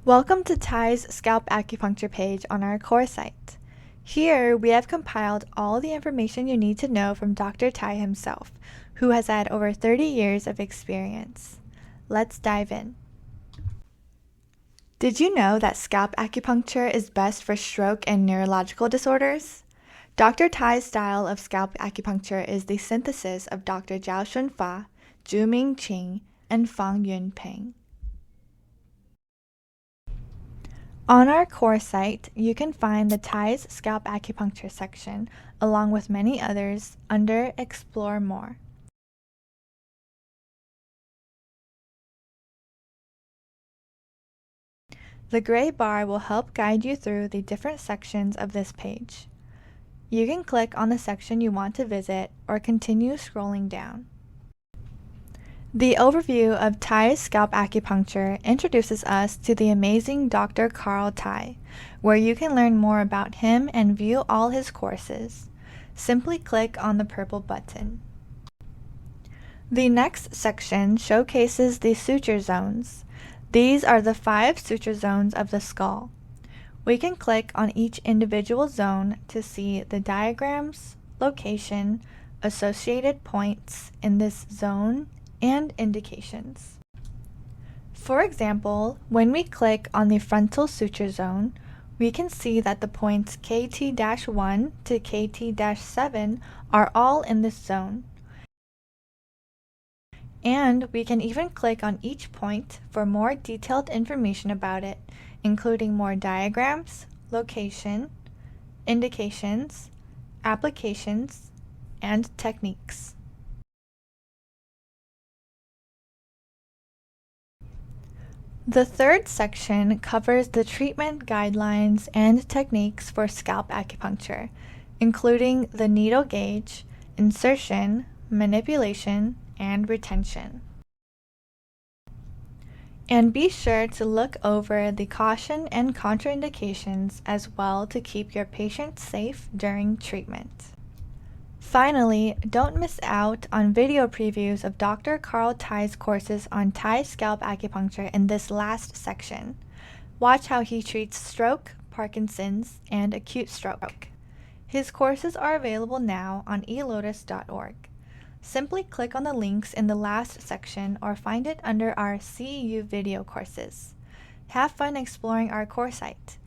Welcome to Tai's Scalp Acupuncture page on our core site. Here, we have compiled all the information you need to know from Dr. Tai himself, who has had over 30 years of experience. Let's dive in. Did you know that scalp acupuncture is best for stroke and neurological disorders? Dr. Tai's style of scalp acupuncture is the synthesis of Dr. Jiao Shunfa, Zhu Mingqing, and Fang Yunpeng. On our core site, you can find the Tai's Scalp Acupuncture section, along with many others, under Explore More. The gray bar will help guide you through the different sections of this page. You can click on the section you want to visit or continue scrolling down. The overview of Tai's Scalp Acupuncture introduces us to the amazing Dr. Karl Tai, where you can learn more about him and view all his courses. Simply click on the purple button. The next section showcases the suture zones. These are the 5 suture zones of the skull. We can click on each individual zone to see the diagrams, location, associated points in this zone, and indications. For example, when we click on the frontal suture zone, we can see that the points KT-1 to KT-7 are all in this zone. And we can even click on each point for more detailed information about it, including more diagrams, location, indications, applications, and techniques. The third section covers the treatment guidelines and techniques for scalp acupuncture, including the needle gauge, insertion, manipulation, and retention. And be sure to look over the caution and contraindications as well to keep your patient safe during treatment. Finally, don't miss out on video previews of Dr. Karl Tai's courses on Tai Scalp Acupuncture in this last section. Watch how he treats stroke, Parkinson's, and acute stroke. His courses are available now on eLotus.org. Simply click on the links in the last section or find it under our CEU video courses. Have fun exploring our core site.